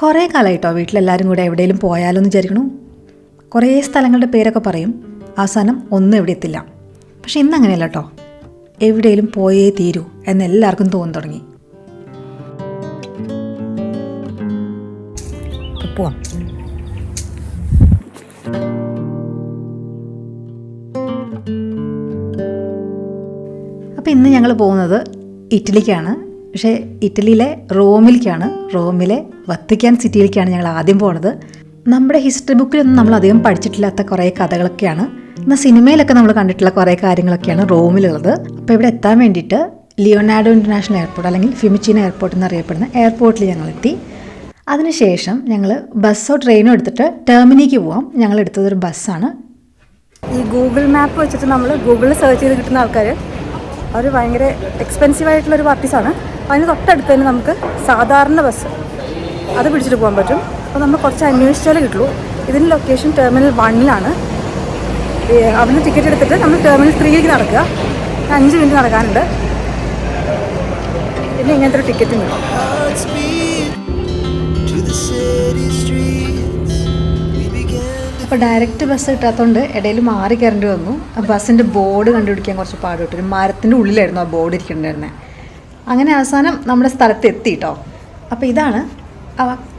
കുറേ കാലമായിട്ടോ വീട്ടിലെല്ലാവരും കൂടെ എവിടെയെങ്കിലും പോയാലോ എന്ന് വിചാരിക്കണു. കുറേ സ്ഥലങ്ങളുടെ പേരൊക്കെ പറയും, അവസാനം ഒന്നും എവിടെ എത്തില്ല. പക്ഷെ ഇന്നങ്ങനെയല്ല കേട്ടോ, എവിടെയെങ്കിലും പോയേ തീരൂ എന്നെല്ലാവർക്കും തോന്നി തുടങ്ങി. പോവാം. അപ്പോൾ ഇന്ന് ഞങ്ങൾ പോകുന്നത് ഇറ്റലിക്കാണ്. പക്ഷേ ഇറ്റലിയിലെ റോമിലേക്കാണ്. റോമിലെ വത്തിക്കാൻ സിറ്റിയിലേക്കാണ് ഞങ്ങൾ ആദ്യം പോണത്. നമ്മുടെ ഹിസ്റ്ററി ബുക്കിലൊന്നും നമ്മൾ അധികം പഠിച്ചിട്ടില്ലാത്ത കുറേ കഥകളൊക്കെയാണ്, എന്നാൽ സിനിമയിലൊക്കെ നമ്മൾ കണ്ടിട്ടുള്ള കുറേ കാര്യങ്ങളൊക്കെയാണ് റോമിലുള്ളത്. അപ്പോൾ ഇവിടെ എത്താൻ വേണ്ടിയിട്ട് ലിയോനാർഡോ ഇൻ്റർനാഷണൽ എയർപോർട്ട് അല്ലെങ്കിൽ ഫിമിച്ചീനോ എയർപോർട്ട് എന്നറിയപ്പെടുന്ന എയർപോർട്ടിൽ ഞങ്ങളെത്തി. അതിനുശേഷം ഞങ്ങൾ ബസ്സോ ട്രെയിനോ എടുത്തിട്ട് ടെർമിനിക്ക് പോവാം. ഞങ്ങൾ എടുത്തതൊരു ബസ്സാണ്. ഈ ഗൂഗിൾ മാപ്പ് വെച്ചിട്ട് നമ്മൾ ഗൂഗിളിൽ സെർച്ച് ചെയ്ത് കിട്ടുന്ന ആൾക്കാർ അവർ ഭയങ്കര എക്സ്പെൻസീവ് ആയിട്ടുള്ളൊരു പാർട്ടീസാണ്. അതിന് തൊട്ടടുത്ത് തന്നെ നമുക്ക് സാധാരണ ബസ് അത് പിടിച്ചിട്ട് പോകാൻ പറ്റും. അപ്പോൾ നമ്മൾ കുറച്ച് അന്വേഷിച്ചാലേ കിട്ടുള്ളൂ. ഇതിൻ്റെ ലൊക്കേഷൻ ടെർമിനൽ 1-ലാണ്. അവിടുന്ന് ടിക്കറ്റ് എടുത്തിട്ട് നമ്മൾ ടെർമിനൽ 3-ലേക്ക് നടക്കുക. 5 മിനിറ്റ് നടക്കാനുണ്ട്. പിന്നെ ഇങ്ങനത്തെ ഒരു ടിക്കറ്റും കിട്ടും. അപ്പോൾ ഡയറക്റ്റ് ബസ് കിട്ടാത്തതുകൊണ്ട് ഇടയിൽ മാറി കയറേണ്ടി വന്നു. ബസ്സിൻ്റെ ബോർഡ് കണ്ടുപിടിക്കാൻ കുറച്ച് പാടുപെട്ടു. ഒരു മരത്തിൻ്റെ ഉള്ളിലായിരുന്നു ആ ബോർഡ് ഇരിക്കേണ്ടിരുന്നത്. അങ്ങനെ അവസാനം നമ്മുടെ സ്ഥലത്ത് എത്തി കേട്ടോ. അപ്പോൾ ഇതാണ്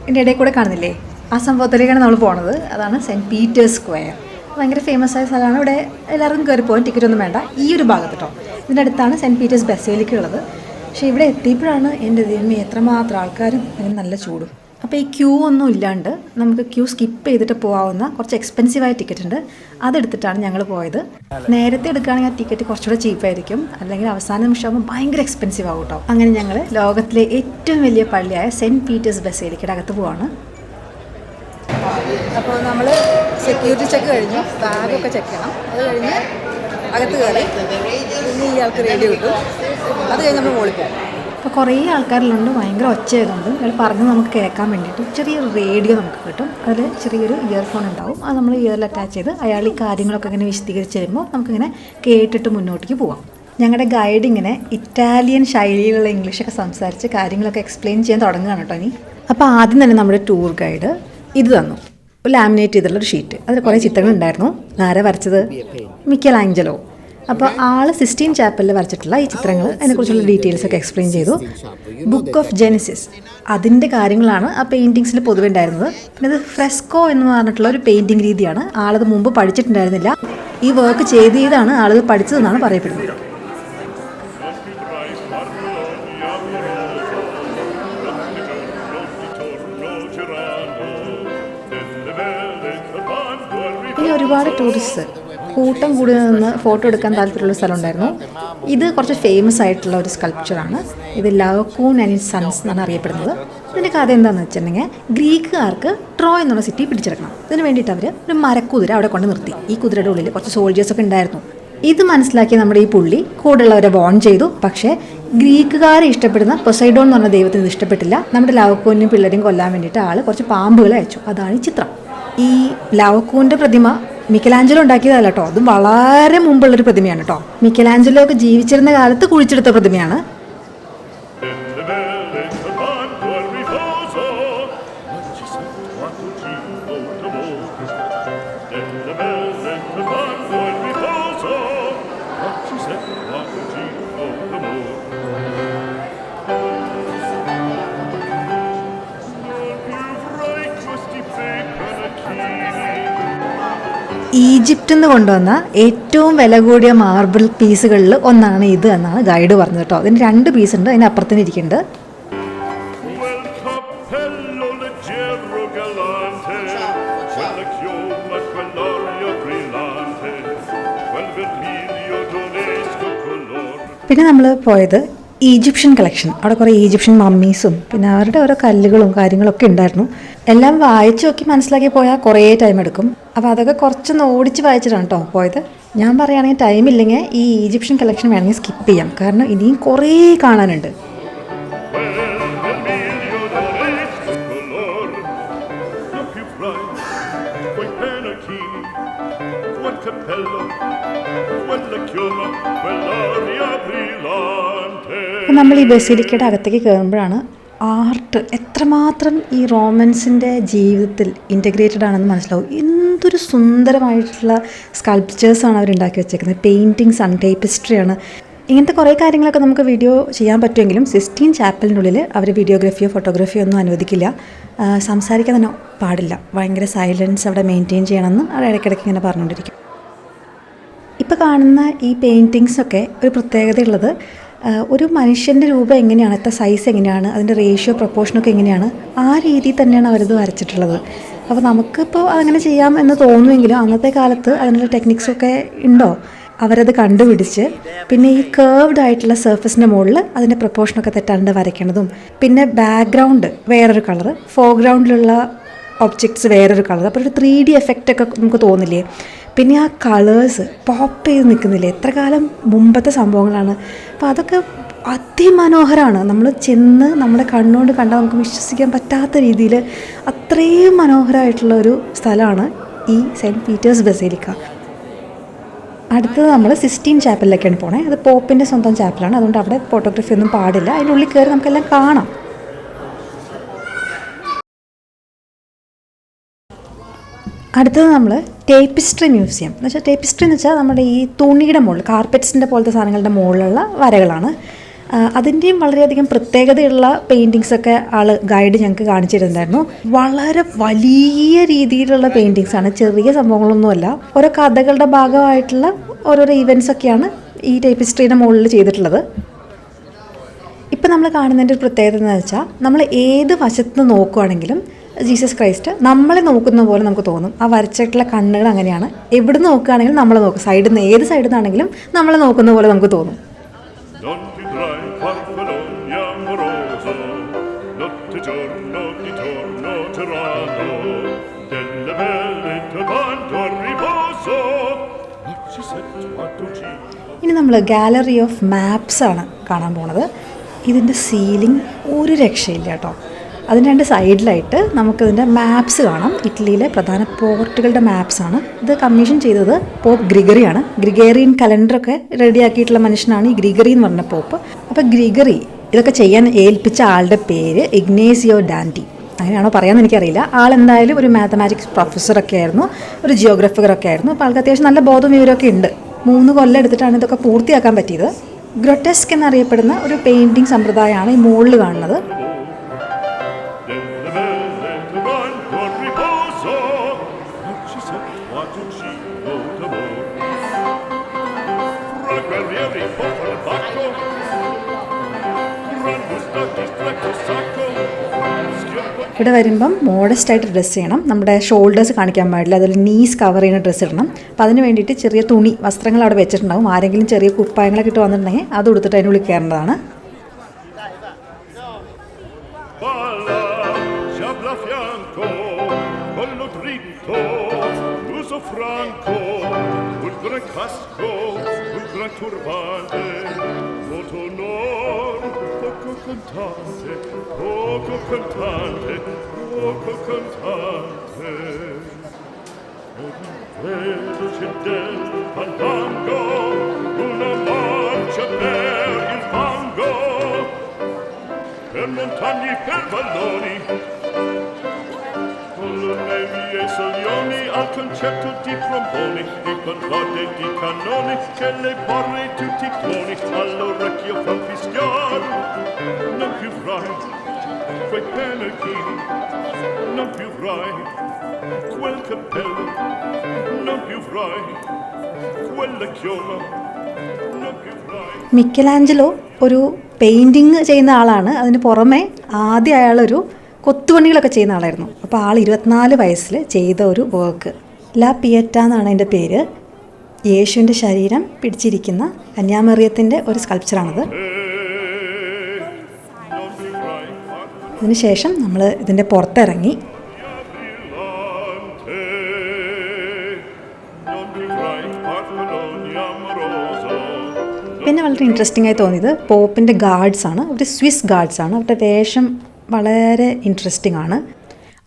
ഇതിൻ്റെ ഇടയിൽ കൂടെ കാണുന്നില്ലേ, ആ സംഭവത്തിലേക്കാണ് നമ്മൾ പോണത്. അതാണ് സെൻറ്റ് പീറ്റേഴ്സ് സ്ക്വയർ. ഭയങ്കര ഫേമസ് ആയ സ്ഥലമാണ്. ഇവിടെ എല്ലാവർക്കും കയറി പോകാൻ ടിക്കറ്റ് ഒന്നും വേണ്ട. ഈ ഒരു ഭാഗത്ത് കേട്ടോ, ഇതിൻ്റെ അടുത്താണ് സെൻറ്റ് പീറ്റേഴ്സ് ബസേലിക്ക ഉള്ളത്. പക്ഷേ ഇവിടെ എത്തിയപ്പോഴാണ് എൻ്റെ ദൈവമേ എത്രമാത്രം ആൾക്കാരും അതിന് നല്ല ചൂടും. അപ്പോൾ ഈ ക്യൂ ഒന്നും ഇല്ലാണ്ട് നമുക്ക് ക്യൂ സ്കിപ്പ് ചെയ്തിട്ട് പോകാവുന്ന കുറച്ച് എക്സ്പെൻസീവായ ടിക്കറ്റ് ഉണ്ട്. അതെടുത്തിട്ടാണ് ഞങ്ങൾ പോയത്. നേരത്തെ എടുക്കുകയാണെങ്കിൽ ആ ടിക്കറ്റ് കുറച്ചുകൂടെ ചീപ്പായിരിക്കും, അല്ലെങ്കിൽ അവസാന നിമിഷമാകുമ്പോൾ ഭയങ്കര എക്സ്പെൻസീവ് ആകും കേട്ടോ. അങ്ങനെ ഞങ്ങൾ ലോകത്തിലെ ഏറ്റവും വലിയ പള്ളിയായ സെൻറ്റ് പീറ്റേഴ്സ് ബസേലിക്കയുടെ അകത്ത് പോവാണ്. അപ്പോൾ നമ്മൾ സെക്യൂരിറ്റി ചെക്ക് കഴിഞ്ഞു, ബാഗൊക്കെ ചെക്ക് ചെയ്യണം. അത് കഴിഞ്ഞ് അകത്ത് കയറി പിന്നെ ഈ ആൾക്ക് റേഡിയോ കിട്ടും. അത് കഴിഞ്ഞ് നമ്മൾ മുകളിൽ പോകും. അപ്പോൾ കുറേ ആൾക്കാരിലുണ്ട്, ഭയങ്കര ഒച്ചയായതുകൊണ്ട് അയാൾ പറഞ്ഞ് നമുക്ക് കേൾക്കാൻ വേണ്ടിയിട്ട് ചെറിയൊരു റേഡിയോ നമുക്ക് കിട്ടും. അതിൽ ചെറിയൊരു ഇയർഫോൺ ഉണ്ടാവും. അത് നമ്മൾ ഇയറിൽ അറ്റാച്ച് ചെയ്ത് അയാൾ ഈ കാര്യങ്ങളൊക്കെ ഇങ്ങനെ വിശദീകരിച്ച് തരുമ്പോൾ നമുക്കിങ്ങനെ കേട്ടിട്ട് മുന്നോട്ടേക്ക് പോവാം. ഞങ്ങളുടെ ഗൈഡ് ഇങ്ങനെ ഇറ്റാലിയൻ ശൈലിയിലുള്ള ഇംഗ്ലീഷൊക്കെ സംസാരിച്ച് കാര്യങ്ങളൊക്കെ എക്സ്പ്ലെയിൻ ചെയ്യാൻ തുടങ്ങുകയാണ് കേട്ടോ ഇനി. അപ്പോൾ ആദ്യം തന്നെ നമ്മുടെ ടൂർ ഗൈഡ് ഇത് തന്നു, ലാമിനേറ്റ് ചെയ്തിട്ടുള്ളൊരു ഷീറ്റ്. അതിൽ കുറേ ചിത്രങ്ങളുണ്ടായിരുന്നു. ആരാ വരച്ചത്? മിക്കലാഞ്ചലോ. അപ്പോൾ ആൾ സിസ്റ്റീൻ ചാപ്പലിൽ വരച്ചിട്ടുള്ള ഈ ചിത്രങ്ങൾ, അതിനെക്കുറിച്ചുള്ള ഡീറ്റെയിൽസ് ഒക്കെ എക്സ്പ്ലെയിൻ ചെയ്തു. ബുക്ക് ഓഫ് ജെനസിസ് അതിൻ്റെ കാര്യങ്ങളാണ് ആ പെയിൻറ്റിങ്സിൽ പൊതുവെ ഉണ്ടായിരുന്നത്. പിന്നെ ഇത് ഫ്രെസ്കോ എന്ന് പറഞ്ഞിട്ടുള്ള ഒരു പെയിൻറ്റിങ് രീതിയാണ്. ആളത് മുമ്പ് പഠിച്ചിട്ടുണ്ടായിരുന്നില്ല. ഈ വർക്ക് ചെയ്താണ് ആളത് പഠിച്ചതെന്നാണ് പറയപ്പെടുന്നത്. ഇനി ഒരുപാട് ടൂറിസ്റ്റ് കൂട്ടം കൂടി നിന്ന് ഫോട്ടോ എടുക്കാൻ താല്പര്യമുള്ള സ്ഥലം ഉണ്ടായിരുന്നു. ഇത് കുറച്ച് ഫേമസ് ആയിട്ടുള്ള ഒരു സ്കൾപ്ചറാണ്. ഇത് ലവക്കൂൺ ആൻഡ് ഇറ്റ്സ് സൺസ് എന്നാണ് അറിയപ്പെടുന്നത്. ഇതിൻ്റെ കഥ എന്താണെന്ന് വെച്ചിട്ടുണ്ടെങ്കിൽ, ഗ്രീക്കുകാർക്ക് ട്രോയ് എന്നുള്ള സിറ്റി പിടിച്ചെടുക്കണം. ഇതിന് വേണ്ടിയിട്ട് അവർ ഒരു മരക്കുതിര അവിടെ കൊണ്ട് നിർത്തി. ഈ കുതിരയുടെ ഉള്ളിൽ കുറച്ച് സോൾജേഴ്സൊക്കെ ഉണ്ടായിരുന്നു. ഇത് മനസ്സിലാക്കിയ നമ്മുടെ ഈ പുള്ളി കൂടെയുള്ളവരെ വോൺ ചെയ്തു. പക്ഷേ ഗ്രീക്കുകാരെ ഇഷ്ടപ്പെടുന്ന പൊസൈഡോൺ എന്ന് പറഞ്ഞ ദൈവത്തിന് ഇത് ഇഷ്ടപ്പെട്ടില്ല. നമ്മുടെ ലവക്കൂനും പിള്ളേരെയും കൊല്ലാൻ വേണ്ടിയിട്ട് ആൾ കുറച്ച് പാമ്പുകളെ അയച്ചു. അതാണ് ഈ ചിത്രം. ഈ ലവക്കൂൻ്റെ പ്രതിമ മിക്കലാഞ്ചലോ ഉണ്ടാക്കിയതല്ല കേട്ടോ, അതും വളരെ മുമ്പുള്ളൊരു പ്രതിമയാണ് കേട്ടോ. മിക്കലാഞ്ചലോ ഒക്കെ ജീവിച്ചിരുന്ന കാലത്ത് കുഴിച്ചെടുത്ത പ്രതിമയാണ്. ഈജിപ്തിൽ നിന്ന് കൊണ്ടുവന്ന ഏറ്റവും വില കൂടിയ മാർബിൾ പീസുകളിൽ ഒന്നാണ് ഇത് എന്നാണ് ഗൈഡ് പറഞ്ഞത് കേട്ടോ. അതിന് 2 പീസ് ഉണ്ട്, അതിന് അപ്പുറത്തിന് ഇരിക്കുന്നുണ്ട്. പിന്നെ നമ്മൾ പോയത് ഈജിപ്ഷ്യൻ കളക്ഷൻ. അവിടെ കുറേ ഈജിപ്ഷ്യൻ മമ്മീസും പിന്നെ അവരുടെ ഓരോ കല്ലുകളും കാര്യങ്ങളൊക്കെ ഉണ്ടായിരുന്നു. എല്ലാം വായിച്ചു നോക്കി മനസ്സിലാക്കി പോയാൽ കുറേ ടൈം എടുക്കും. അപ്പോൾ അതൊക്കെ കുറച്ചൊന്ന് ഓടിച്ച് വായിച്ചിട്ടാണ് കേട്ടോ പോയത്. ഞാൻ പറയുകയാണെങ്കിൽ ടൈം ഇല്ലെങ്കിൽ ഈ ഈജിപ്ഷ്യൻ കളക്ഷൻ വേണമെങ്കിൽ സ്കിപ്പ് ചെയ്യാം, കാരണം ഇനിയും കുറേ കാണാനുണ്ട്. നമ്മൾ ഈ ബസിലിക്കയുടെ അകത്തേക്ക് കയറുമ്പോഴാണ് ആർട്ട് എത്രമാത്രം ഈ റോമൻസിൻ്റെ ജീവിതത്തിൽ ഇൻ്റഗ്രേറ്റഡ് ആണെന്ന് മനസ്സിലാവും. എന്തൊരു സുന്ദരമായിട്ടുള്ള സ്കൾപ്ചേഴ്സാണ് അവരുണ്ടാക്കി വെച്ചേക്കുന്നത്. പെയിൻറ്റിങ്സാണ്, ടേപ്പിസ്ട്രിയാണ്. ഇങ്ങനത്തെ കുറേ കാര്യങ്ങളൊക്കെ നമുക്ക് വീഡിയോ ചെയ്യാൻ പറ്റുമെങ്കിലും സിസ്റ്റീൻ ചാപ്പലിനുള്ളിൽ അവർ വീഡിയോഗ്രാഫിയോ ഫോട്ടോഗ്രാഫിയോ ഒന്നും അനുവദിക്കില്ല. സംസാരിക്കാൻ തന്നെ പാടില്ല. ഭയങ്കര സൈലൻസ് അവിടെ മെയിൻറ്റെയിൻ ചെയ്യണമെന്ന് അവർ ഇടയ്ക്കിടയ്ക്ക് ഇങ്ങനെ പറഞ്ഞുകൊണ്ടിരിക്കും. ഇപ്പോൾ കാണുന്ന ഈ പെയിൻറ്റിങ്സൊക്കെ ഒരു പ്രത്യേകതയുള്ളത് ഒരു മനുഷ്യൻ്റെ രൂപം എങ്ങനെയാണ്, എത്ര സൈസ് എങ്ങനെയാണ്, അതിൻ്റെ റേഷ്യോ പ്രൊപ്പോർഷനൊക്കെ എങ്ങനെയാണ്, ആ രീതിയിൽ തന്നെയാണ് അവരത് വരച്ചിട്ടുള്ളത്. അപ്പോൾ നമുക്കിപ്പോൾ അങ്ങനെ ചെയ്യാം എന്ന് തോന്നുമെങ്കിലും അന്നത്തെ കാലത്ത് അതിനുള്ള ടെക്നിക്സൊക്കെ ഉണ്ടോ, അവരത് കണ്ടുപിടിച്ച് പിന്നെ ഈ കേർവ്ഡ് ആയിട്ടുള്ള സർഫസിൻ്റെ മുകളിൽ അതിൻ്റെ പ്രൊപ്പോർഷനൊക്കെ തെറ്റാണ്ട് വരയ്ക്കണതും, പിന്നെ ബാക്ക്ഗ്രൗണ്ട് വേറൊരു കളറ്, ഫോർഗ്രൗണ്ടിലുള്ള ഒബ്ജക്ട്സ് വേറൊരു കളർ, അപ്പോൾ ഒരു 3D എഫക്റ്റൊക്കെ നമുക്ക് തോന്നില്ലേ. പിന്നെ ആ കളേഴ്സ് പോപ്പ് ചെയ്ത് നിൽക്കുന്നില്ലേ, എത്ര കാലം മുമ്പത്തെ സംഭവങ്ങളാണ്. അപ്പോൾ അതൊക്കെ അതിമനോഹരമാണ്. നമ്മൾ ചെന്ന് നമ്മുടെ കണ്ണുകൊണ്ട് കണ്ടാൽ നമുക്ക് വിശ്വസിക്കാൻ പറ്റാത്ത രീതിയിൽ അത്രയും മനോഹരമായിട്ടുള്ള ഒരു സ്ഥലമാണ് ഈ സെൻറ്റ് പീറ്റേഴ്സ് ബസേലിക്ക. അടുത്തത് നമ്മൾ സിസ്റ്റീൻ ചാപ്പലിലേക്കാണ് പോണേ. അത് പോപ്പിൻ്റെ സ്വന്തം ചാപ്പലാണ്, അതുകൊണ്ട് അവിടെ ഫോട്ടോഗ്രാഫി ഒന്നും പാടില്ല. അതിനുള്ളിൽ കയറി നമുക്കെല്ലാം കാണാം. അടുത്തത് നമ്മൾ ടേപ്പിസ്ട്രി മ്യൂസിയം എന്ന് വെച്ചാൽ, ടേപ്പിസ്ട്രി എന്ന് വെച്ചാൽ നമ്മുടെ ഈ തുണിയുടെ മുകളിൽ, കാർപ്പറ്റ്സിൻ്റെ പോലത്തെ സാധനങ്ങളുടെ മുകളിലുള്ള വരകളാണ്. അതിൻ്റെയും വളരെയധികം പ്രത്യേകതയുള്ള പെയിൻറ്റിങ്സൊക്കെ ഗൈഡ് ഞങ്ങൾക്ക് കാണിച്ചു തരുന്നുണ്ടായിരുന്നു. വളരെ വലിയ രീതിയിലുള്ള പെയിൻറ്റിങ്സാണ്, ചെറിയ സംഭവങ്ങളൊന്നുമല്ല. ഓരോ കഥകളുടെ ഭാഗമായിട്ടുള്ള ഓരോരോ ഇവൻറ്റ്സൊക്കെയാണ് ഈ ടേപ്പിസ്ട്രീയുടെ മുകളിൽ ചെയ്തിട്ടുള്ളത്. ഇപ്പം നമ്മൾ കാണുന്നതിൻ്റെ ഒരു പ്രത്യേകത എന്ന് വെച്ചാൽ, നമ്മൾ ഏത് വശത്ത് നോക്കുകയാണെങ്കിലും ജീസസ് ക്രൈസ്റ്റ് നമ്മളെ നോക്കുന്ന പോലെ നമുക്ക് തോന്നും. ആ വരച്ചിട്ടുള്ള കണ്ണുകൾ അങ്ങനെയാണ്. എവിടെ നോക്കുകയാണെങ്കിലും നമ്മളെ നോക്കും, സൈഡിൽ നിന്ന് ഏത് സൈഡിൽ നിന്നാണെങ്കിലും നമ്മളെ നോക്കുന്ന പോലെ നമുക്ക് തോന്നും. ഇനി നമ്മൾ ഗാലറി ഓഫ് മാപ്സ് ആണ് കാണാൻ പോണത്. ഇതിൻ്റെ സീലിംഗ് ഒരു രക്ഷയില്ല കേട്ടോ. അതിന് രണ്ട് സൈഡിലായിട്ട് നമുക്കിതിൻ്റെ മാപ്സ് കാണാം. ഇറ്റലിയിലെ പ്രധാന പോർട്ടുകളുടെ മാപ്സാണ്. ഇത് കമ്മീഷൻ ചെയ്തത് പോപ്പ് ഗ്രിഗറിയാണ്. ഗ്രിഗേറിയൻ കലണ്ടറൊക്കെ റെഡിയാക്കിയിട്ടുള്ള മനുഷ്യനാണ് ഈ ഗ്രിഗറി എന്ന് പറഞ്ഞ പോപ്പ്. അപ്പോൾ ഗ്രിഗറി ഇതൊക്കെ ചെയ്യാൻ ഏൽപ്പിച്ച ആളുടെ പേര് ഇഗ്നേസിയോ ഡാൻറ്റി. അങ്ങനെയാണോ പറയാമെന്ന് എനിക്കറിയില്ല. ആളെന്തായാലും ഒരു മാത്തമാറ്റിക്സ് പ്രൊഫസറൊക്കെ ആയിരുന്നു, ഒരു ജിയോഗ്രഫറൊക്കെ ആയിരുന്നു. അപ്പോൾ ആൾക്ക് അത്യാവശ്യം നല്ല ബോധം വിവരമൊക്കെ ഉണ്ട്. 3 കൊല്ലം എടുത്തിട്ടാണ് ഇതൊക്കെ പൂർത്തിയാക്കാൻ പറ്റിയത്. ഗ്രൊട്ടസ്ക് എന്നറിയപ്പെടുന്ന ഒരു പെയിൻറ്റിങ് സമ്പ്രദായമാണ് ഈ മുകളിൽ കാണുന്നത്. ഇവിടെ വരുമ്പം മോഡസ്റ്റായിട്ട് ഡ്രസ്സ് ചെയ്യണം. നമ്മുടെ ഷോൾഡേഴ്സ് കാണിക്കാൻ പാടില്ല, അതിൽ നീസ് കവർ ചെയ്യുന്ന ഡ്രസ്സ് ഇടണം. അപ്പോൾ അതിന് വേണ്ടിയിട്ട് ചെറിയ തുണി വസ്ത്രങ്ങൾ അവിടെ വെച്ചിട്ടുണ്ടാകും. ആരെങ്കിലും ചെറിയ കുപ്പായങ്ങളൊക്കെ ഇട്ട് വന്നിട്ടുണ്ടെങ്കിൽ അത് കൊടുത്തിട്ട് അതിനുള്ളിൽ കയറേണ്ടതാണ്. Poco cantante, poco cantante. Veloce del fandango, una marcia per il fango, per montagne, per valloni, con le nevi e soglioni, al concerto di tromboni, e contrade di cannoni, che le porre tutti i cloni, all'orecchio fa fischiar, non più frai, quei pennacchini, non più frai, quel cappello, non più frai, quella chioma, non più frai. മിക്കലാഞ്ചലോ ഒരു painting ചെയ്യുന്ന ആളാണ്. അതിന് പുറമെ ആദ്യം അയാളൊരു കൊത്തുപണികളൊക്കെ ചെയ്യുന്ന ആളായിരുന്നു. അപ്പോൾ ആൾ 24 വയസ്സിൽ ചെയ്ത ഒരു വർക്ക് ലാ പിയറ്റ എന്നാണ് അതിൻ്റെ പേര്. യേശുവിൻ്റെ ശരീരം പിടിച്ചിരിക്കുന്ന കന്യാമറിയത്തിൻ്റെ ഒരു സ്കൾപ്ചറാണത്. അതിനുശേഷം നമ്മൾ ഇതിൻ്റെ പുറത്തിറങ്ങി പിന്നെ വളരെ ഇൻട്രസ്റ്റിംഗ് ആയി തോന്നിയത് പോപ്പിൻ്റെ ഗാർഡ്സാണ്. അവർ സ്വിസ് ഗാർഡ്സാണ്. അവരുടെ വേഷം വളരെ ഇൻട്രസ്റ്റിംഗ് ആണ്.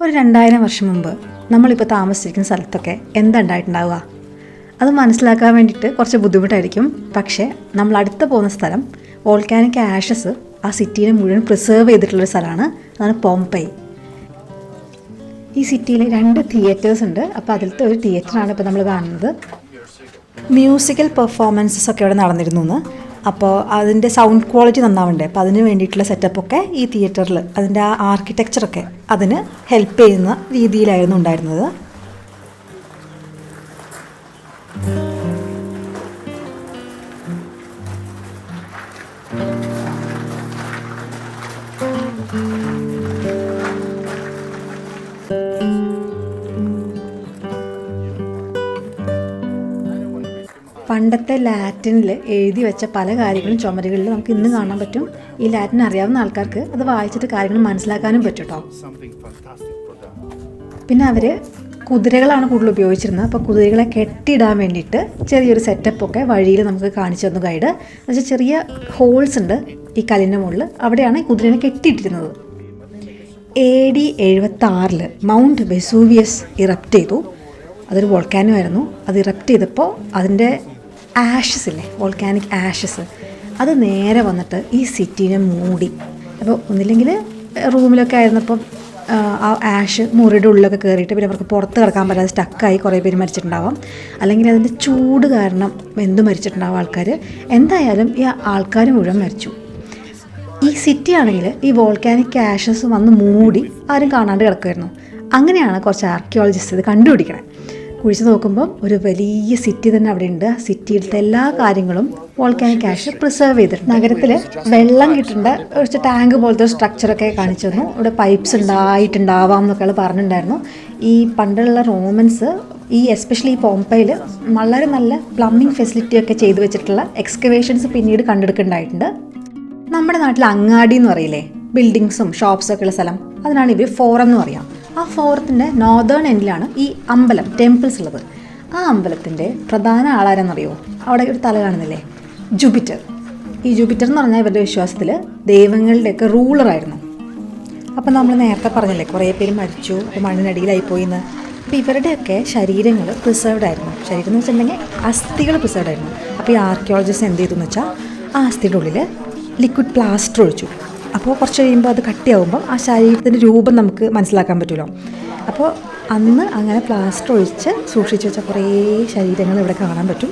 ഒരു 2000 വർഷം മുമ്പ് നമ്മളിപ്പോൾ താമസിച്ചിരിക്കുന്ന സ്ഥലത്തൊക്കെ എന്താ ഉണ്ടായിട്ടുണ്ടാവുക, അത് മനസ്സിലാക്കാൻ വേണ്ടിയിട്ട് കുറച്ച് ബുദ്ധിമുട്ടായിരിക്കും. പക്ഷേ നമ്മൾ അടുത്ത് പോകുന്ന സ്ഥലം വോൾക്കാനിക് ആഷസ് ആ സിറ്റീനെ മുഴുവൻ പ്രിസേർവ് ചെയ്തിട്ടുള്ളൊരു സ്ഥലമാണ്. അതാണ് പോംപെയ്. ഈ സിറ്റിയിൽ 2 തിയേറ്റേഴ്സ് ഉണ്ട്. അപ്പോൾ അതിലത്തെ ഒരു തിയേറ്ററാണ് ഇപ്പോൾ നമ്മൾ കാണുന്നത്. മ്യൂസിക്കൽ പെർഫോമൻസസ് ഒക്കെ ഇവിടെ നടന്നിരുന്നു. അപ്പോൾ അതിൻ്റെ സൗണ്ട് ക്വാളിറ്റി നന്നാവണ്ടേ, അപ്പോൾ അതിന് വേണ്ടിയിട്ടുള്ള സെറ്റപ്പൊക്കെ ഈ തിയേറ്ററിൽ അതിൻ്റെ ആ ആർക്കിടെക്ചറൊക്കെ അതിന് ഹെൽപ്പ് ചെയ്യുന്ന രീതിയിലായിരുന്നു ഉണ്ടായിരുന്നത്. പണ്ടത്തെ ലാറ്റിനിൽ എഴുതി വെച്ച പല കാര്യങ്ങളും ചുമരുകളിൽ നമുക്ക് ഇന്ന് കാണാൻ പറ്റും. ഈ ലാറ്റിൻ അറിയാവുന്ന ആൾക്കാർക്ക് അത് വായിച്ചിട്ട് കാര്യങ്ങൾ മനസ്സിലാക്കാനും പറ്റും കേട്ടോ. പിന്നെ അവർ കുതിരകളാണ് കൂടുതൽ ഉപയോഗിച്ചിരുന്നത്. അപ്പോൾ കുതിരകളെ കെട്ടിയിടാൻ വേണ്ടിയിട്ട് ചെറിയൊരു സെറ്റപ്പൊക്കെ വഴിയിൽ നമുക്ക് കാണിച്ചു തന്നു ഗൈഡ്. എന്നുവെച്ചാൽ ചെറിയ ഹോൾസ് ഉണ്ട് ഈ കല്ലിൻ്റെ മുകളിൽ, അവിടെയാണ് ഈ കുതിരനെ കെട്ടിയിട്ടിരുന്നത്. AD 76 മൗണ്ട് വെസൂവിയസ് ഇറപ്റ്റ് ചെയ്തു. അതൊരു വോൾക്കാനോ ആയിരുന്നു. അത് ഇറപ്റ്റ് ചെയ്തപ്പോൾ അതിൻ്റെ ആഷസ് ഇല്ലേ, വോൾക്കാനിക് ആഷസ്, അത് നേരെ വന്നിട്ട് ഈ സിറ്റീനെ മൂടി. അപ്പോൾ ഒന്നില്ലെങ്കിൽ റൂമിലൊക്കെ ആയിരുന്നപ്പം ആ ആഷ് മുറിയുടെ ഉള്ളിലൊക്കെ കയറിയിട്ട് പിന്നെ അവർക്ക് പുറത്ത് കിടക്കാൻ പറ്റാതെ സ്റ്റക്കായി കുറേ പേര് മരിച്ചിട്ടുണ്ടാവാം. അല്ലെങ്കിൽ അതിൻ്റെ ചൂട് കാരണം വെന്ത് മരിച്ചിട്ടുണ്ടാവും ആൾക്കാർ. എന്തായാലും ഈ ആൾക്കാർ മുഴുവൻ മരിച്ചു. ഈ സിറ്റി ആണെങ്കിൽ ഈ വോൾക്കാനിക് ആഷസ് വന്ന് മൂടി ആരും കാണാണ്ട് കിടക്കുമായിരുന്നു. അങ്ങനെയാണ് കുറച്ച് ആർക്കിയോളജിസ്റ്റ് ഇത് കണ്ടുപിടിക്കണേ. കുഴിച്ച് നോക്കുമ്പം ഒരു വലിയ സിറ്റി തന്നെ അവിടെ ഉണ്ട്. ആ സിറ്റിയിലത്തെ എല്ലാ കാര്യങ്ങളും വോൾക്കാനിക് ആഷ് പ്രിസർവ് ചെയ്തിട്ടുണ്ട്. നഗരത്തിൽ വെള്ളം കിട്ടേണ്ട കുറച്ച് ടാങ്ക് പോലത്തെ സ്ട്രക്ചറൊക്കെ കാണിച്ചു തന്നു. ഇവിടെ പൈപ്പ്സ് ഉണ്ടായിട്ടുണ്ടാവാം എന്നൊക്കെ പറഞ്ഞിട്ടുണ്ടായിരുന്നു. ഈ പണ്ടുള്ള റോമൻസ് ഈ എസ്പെഷ്യലി ഈ പോംപെയിൽ വളരെ നല്ല പ്ലംബിംഗ് ഫെസിലിറ്റിയൊക്കെ ചെയ്തു വെച്ചിട്ടുള്ള എക്സ്കവേഷൻസ് പിന്നീട് കണ്ടെടുക്കുന്നുണ്ടായിട്ടുണ്ട്. നമ്മുടെ നാട്ടിൽ അങ്ങാടി എന്ന് പറയില്ലേ, ബിൽഡിങ്സും ഷോപ്സൊക്കെ ഉള്ള സ്ഥലം, അതിനാണ് ഇവർ ഫോറം എന്ന് പറയാം. ആ ഫോറത്തിൻ്റെ നോർത്തേൺ എൻഡിലാണ് ഈ അമ്പലം, ടെമ്പിൾസ് ഉള്ളത്. ആ അമ്പലത്തിൻ്റെ പ്രധാന ആളാരെന്നറിയോ? അവിടെ ഒരു തല കാണുന്നില്ലേ, ജൂപ്പിറ്റർ. ഈ ജൂപ്പിറ്റർ എന്ന് പറഞ്ഞാൽ ഇവരുടെ വിശ്വാസത്തിൽ ദൈവങ്ങളുടെയൊക്കെ റൂളറായിരുന്നു. അപ്പം നമ്മൾ നേരത്തെ പറഞ്ഞില്ലേ കുറേ പേര് മരിച്ചു, അപ്പോൾ മണ്ണിനടിയിലായിപ്പോയി എന്ന്. അപ്പോൾ ഇവരുടെയൊക്കെ ശരീരങ്ങൾ പ്രിസർവ്ഡ് ആയിരുന്നു. ശരീരം എന്ന് വെച്ചിട്ടുണ്ടെങ്കിൽ അസ്ഥികൾ പ്രിസർവ്ഡ് ആയിരുന്നു. അപ്പോൾ ഈ ആർക്കിയോളജിസ്റ്റ് എന്ത് ചെയ്തു എന്ന് വെച്ചാൽ ആ അസ്ഥിയുടെ ഉള്ളിൽ ലിക്വിഡ് പ്ലാസ്റ്റർ ഒഴിച്ചു. അപ്പോൾ കുറച്ച് കഴിയുമ്പോൾ അത് കട്ടിയാവുമ്പോൾ ആ ശരീരത്തിൻ്റെ രൂപം നമുക്ക് മനസ്സിലാക്കാൻ പറ്റുമല്ലോ. അപ്പോൾ അന്ന് അങ്ങനെ പ്ലാസ്റ്റർ ഒഴിച്ച് സൂക്ഷിച്ച് വെച്ച കുറേ ശരീരങ്ങൾ ഇവിടെ കാണാൻ പറ്റും.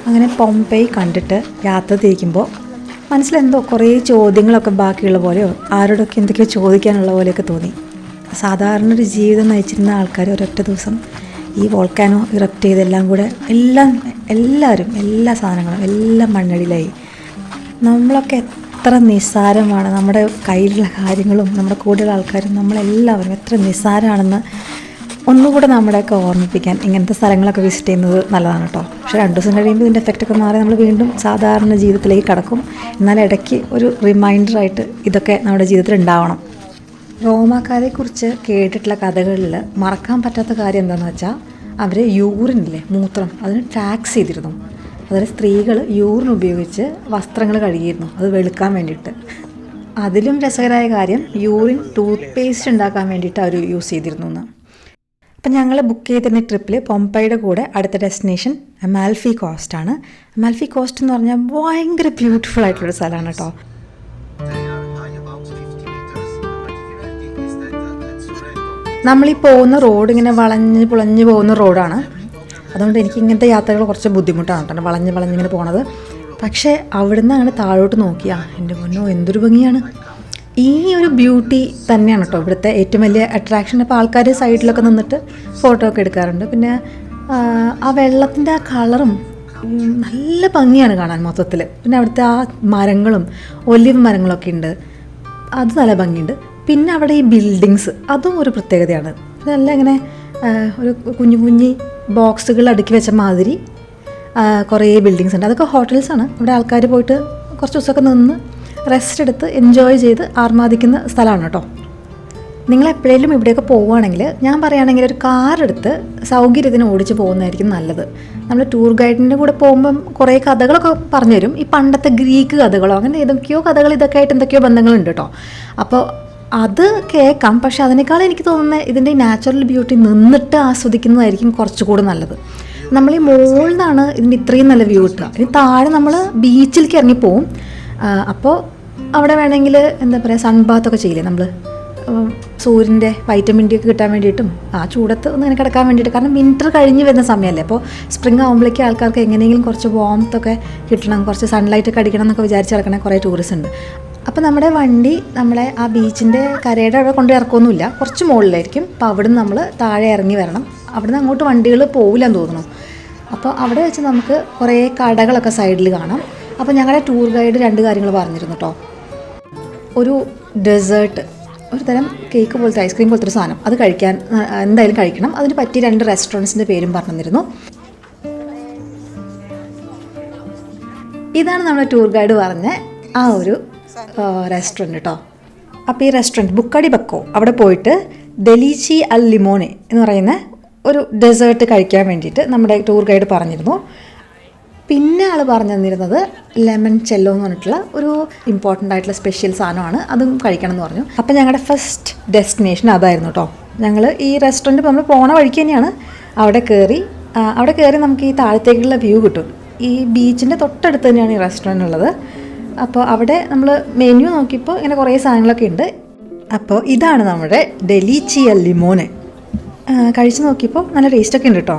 അങ്ങനെ പോംപെയ് കണ്ടിട്ട് യാത്ര തിരിക്കുമ്പോൾ മനസ്സിലെന്തോ കുറേ ചോദ്യങ്ങളൊക്കെ ബാക്കിയുള്ള പോലെയോ ആരോടൊക്കെ എന്തൊക്കെയോ ചോദിക്കാനുള്ള പോലെയൊക്കെ തോന്നി. സാധാരണ ഒരു ജീവിതം നയിച്ചിരുന്ന ആൾക്കാർ ഒരൊറ്റ ദിവസം ഈ വോൾക്കാനോ ഇറപ്റ്റ് ചെയ്തെല്ലാം കൂടെ എല്ലാവരും എല്ലാ സാധനങ്ങളും എല്ലാം മണ്ണടിയിലായി. നമ്മളൊക്കെ എത്ര നിസ്സാരമാണ്, നമ്മുടെ കയ്യിലുള്ള കാര്യങ്ങളും നമ്മുടെ കൂടെയുള്ള ആൾക്കാരും നമ്മളെല്ലാവരും എത്ര നിസ്സാരമാണെന്ന് ഒന്നുകൂടെ നമ്മുടെയൊക്കെ ഓർമ്മിപ്പിക്കാൻ ഇങ്ങനത്തെ സ്ഥലങ്ങളൊക്കെ വിസിറ്റ് ചെയ്യുന്നത് നല്ലതാണ് കേട്ടോ. പക്ഷേ 2 ദിവസം കഴിയുമ്പോൾ ഇതിൻ്റെ എഫക്റ്റൊക്കെ മാറി നമ്മൾ വീണ്ടും സാധാരണ ജീവിതത്തിലേക്ക് കടക്കും. എന്നാൽ ഇടയ്ക്ക് ഒരു റിമൈൻഡറായിട്ട് ഇതൊക്കെ നമ്മുടെ ജീവിതത്തിൽ ഉണ്ടാവണം. റോമാക്കാരെക്കുറിച്ച് കേട്ടിട്ടുള്ള കഥകളിൽ മറക്കാൻ പറ്റാത്ത കാര്യം എന്താണെന്ന് വെച്ചാൽ അവർ യൂറിനില്ലേ, മൂത്രം, അതിന് ടാക്സ് ചെയ്തിരുന്നു. അതായത് സ്ത്രീകൾ യൂറിൻ ഉപയോഗിച്ച് വസ്ത്രങ്ങൾ കഴുകിയിരുന്നു, അത് വെളുക്കാൻ വേണ്ടിയിട്ട്. അതിലും രസകരമായ കാര്യം യൂറിൻ ടൂത്ത് പേസ്റ്റ് ഉണ്ടാക്കാൻ വേണ്ടിയിട്ട് അവർ യൂസ് ചെയ്തിരുന്നു എന്ന്. അപ്പം ഞങ്ങൾ ബുക്ക് ചെയ്തിരുന്ന ട്രിപ്പിൽ പോംപെയുടെ കൂടെ അടുത്ത ഡെസ്റ്റിനേഷൻ അമാൽഫി കോസ്റ്റാണ്. അമാൽഫി കോസ്റ്റ് എന്ന് പറഞ്ഞാൽ ഭയങ്കര ബ്യൂട്ടിഫുൾ ആയിട്ടുള്ളൊരു സ്ഥലമാണ് കേട്ടോ. നമ്മളീ പോകുന്ന റോഡ് ഇങ്ങനെ വളഞ്ഞ് പുളഞ്ഞ് പോകുന്ന റോഡാണ്. അതുകൊണ്ട് എനിക്ക് ഇങ്ങനത്തെ യാത്രകൾ കുറച്ച് ബുദ്ധിമുട്ടാണ് കേട്ടോ, വളഞ്ഞിങ്ങനെ പോണത്. പക്ഷേ അവിടുന്ന് അങ്ങനെ താഴോട്ട് നോക്കിയാൽ എൻ്റെ മുന്നോ എന്തൊരു ഭംഗിയാണ്. ഈ ഒരു ബ്യൂട്ടി തന്നെയാണ് കേട്ടോ ഇവിടുത്തെ ഏറ്റവും വലിയ അട്രാക്ഷൻ. അപ്പോൾ ആൾക്കാർ സൈഡിലൊക്കെ നിന്നിട്ട് ഫോട്ടോ ഒക്കെ എടുക്കാറുണ്ട്. പിന്നെ ആ വെള്ളത്തിൻ്റെ ആ കളറും നല്ല ഭംഗിയാണ് കാണാൻ മൊത്തത്തിൽ. പിന്നെ അവിടുത്തെ ആ മരങ്ങളും ഒലിവ് മരങ്ങളൊക്കെ ഉണ്ട്, അത് നല്ല ഭംഗിയുണ്ട്. പിന്നെ അവിടെ ഈ ബിൽഡിങ്സ്, അതും ഒരു പ്രത്യേകതയാണ്. നല്ല ഇങ്ങനെ ഒരു കുഞ്ഞു ബോക്സുകൾ അടുക്കി വെച്ച മാതിരി കുറേ ബിൽഡിങ്സ് ഉണ്ട്. അതൊക്കെ ഹോട്ടൽസാണ്. ഇവിടെ ആൾക്കാർ പോയിട്ട് കുറച്ച് ദിവസമൊക്കെ നിന്ന് റെസ്റ്റ് എടുത്ത് എൻജോയ് ചെയ്ത് ആർമാദിക്കുന്ന സ്ഥലമാണ് കേട്ടോ. നിങ്ങളെപ്പോഴേലും ഇവിടെയൊക്കെ പോവുകയാണെങ്കിൽ ഞാൻ പറയുകയാണെങ്കിൽ ഒരു കാറെടുത്ത് സൗകര്യത്തിന് ഓടിച്ച് പോകുന്നതായിരിക്കും നല്ലത്. നമ്മൾ ടൂർ ഗൈഡിൻ്റെ കൂടെ പോകുമ്പം കുറേ കഥകളൊക്കെ പറഞ്ഞു തരും. ഈ പണ്ടത്തെ ഗ്രീക്ക് കഥകളോ അങ്ങനെ ഏതൊക്കെയോ കഥകൾ ഇതൊക്കെ ആയിട്ട് എന്തൊക്കെയോ ബന്ധങ്ങളുണ്ട് കേട്ടോ. അപ്പോൾ അത് കേൾക്കാം. പക്ഷെ അതിനേക്കാൾ എനിക്ക് തോന്നുന്നത് ഇതിൻ്റെ നാച്ചുറൽ ബ്യൂട്ടി നിന്നിട്ട് ആസ്വദിക്കുന്നതായിരിക്കും കുറച്ചുകൂടി നല്ലത്. നമ്മൾ ഈ മുകളിൽ നിന്നാണ് ഇതിൻ്റെ ഇത്രയും നല്ല വ്യൂ കിട്ടുക. ഇനി താഴെ നമ്മൾ ബീച്ചിലേക്ക് ഇറങ്ങിപ്പോവും. അപ്പോൾ അവിടെ വേണമെങ്കിൽ എന്താ പറയുക സൺബാത്തൊക്കെ ചെയ്യില്ലേ നമ്മൾ, സൂര്യൻ്റെ വൈറ്റമിൻ ഡി ഒക്കെ കിട്ടാൻ വേണ്ടിയിട്ടും ആ ചൂടത്ത് ഒന്ന് ഇങ്ങനെ കിടക്കാൻ വേണ്ടിയിട്ട്. കാരണം വിൻ്റർ കഴിഞ്ഞ് വരുന്ന സമയമല്ലേ, അപ്പോൾ സ്പ്രിംഗ് ആകുമ്പോഴേക്കും ആൾക്കാർക്ക് എങ്ങനെയെങ്കിലും കുറച്ച് വാംത്തൊക്കെ കിട്ടണം, കുറച്ച് സൺലൈറ്റ് ഒക്കെ അടിക്കണം എന്നൊക്കെ വിചാരിച്ച് കിടക്കണ കുറേ ടൂറിസ്റ്റ് ഉണ്ട്. അപ്പോൾ നമ്മുടെ വണ്ടി നമ്മളെ ആ ബീച്ചിൻ്റെ കരയുടെ അവിടെ കൊണ്ട് ഇറക്കൊന്നുമില്ല, കുറച്ച് മുകളിലായിരിക്കും. അപ്പോൾ അവിടെ നിന്ന് നമ്മൾ താഴെ ഇറങ്ങി വരണം. അവിടെ നിന്ന് അങ്ങോട്ട് വണ്ടികൾ പോകില്ലെന്ന് തോന്നുന്നു. അപ്പോൾ അവിടെ വെച്ച് നമുക്ക് കുറേ കടകളൊക്കെ സൈഡിൽ കാണാം. അപ്പോൾ ഞങ്ങളുടെ ടൂർ ഗൈഡ് 2 കാര്യങ്ങൾ പറഞ്ഞിരുന്നു കേട്ടോ. ഒരു ഡെസേർട്ട്, ഒരു തരം കേക്ക് പോലത്തെ ഐസ്ക്രീം പോലത്തെ ഒരു സാധനം, അത് കഴിക്കാൻ എന്തായാലും കഴിക്കണം. അതിന് പറ്റിയ 2 റെസ്റ്റോറൻറ്റ്സിൻ്റെ പേരും പറഞ്ഞിരുന്നു. ഇതാണ് നമ്മുടെ ടൂർ ഗൈഡ് പറഞ്ഞ ആ ഒരു റെസ്റ്റോറൻറ്റ് കേട്ടോ. അപ്പോൾ ഈ റെസ്റ്റോറൻറ്റ് ബുക്കാടി ബക്കോ, അവിടെ പോയിട്ട് ഡെലീച്ചി അൽ ലിമോനെ എന്ന് പറയുന്ന ഒരു ഡെസേർട്ട് കഴിക്കാൻ വേണ്ടിയിട്ട് നമ്മുടെ ടൂർ ഗൈഡ് പറഞ്ഞിരുന്നു. പിന്നെ ആൾ പറഞ്ഞു തന്നിരുന്നത് ലെമൺ ചെല്ലോ എന്ന് പറഞ്ഞിട്ടുള്ള ഒരു ഇമ്പോർട്ടൻ്റ് ആയിട്ടുള്ള സ്പെഷ്യൽ സാധനമാണ്, അതും കഴിക്കണം എന്ന് പറഞ്ഞു. അപ്പോൾ ഞങ്ങളുടെ ഫസ്റ്റ് ഡെസ്റ്റിനേഷൻ അതായിരുന്നു കേട്ടോ. ഞങ്ങൾ ഈ റെസ്റ്റോറൻറ്റ് നമ്മൾ പോണ വഴിക്ക് തന്നെയാണ്. അവിടെ കയറി നമുക്ക് ഈ താഴത്തേക്കുള്ള വ്യൂ കിട്ടും. ഈ ബീച്ചിൻ്റെ തൊട്ടടുത്ത് തന്നെയാണ് ഈ റെസ്റ്റോറൻറ്റ് ഉള്ളത്. അപ്പോൾ അവിടെ നമ്മൾ മെനു നോക്കിയപ്പോൾ ഇങ്ങനെ കുറേ സാധനങ്ങളൊക്കെ ഉണ്ട്. അപ്പോൾ ഇതാണ് നമ്മുടെ ഡെലീച്ചി അൽ ലിമോനെ. കഴിച്ച് നോക്കിയപ്പോൾ നല്ല ടേസ്റ്റൊക്കെ ഉണ്ട് കേട്ടോ.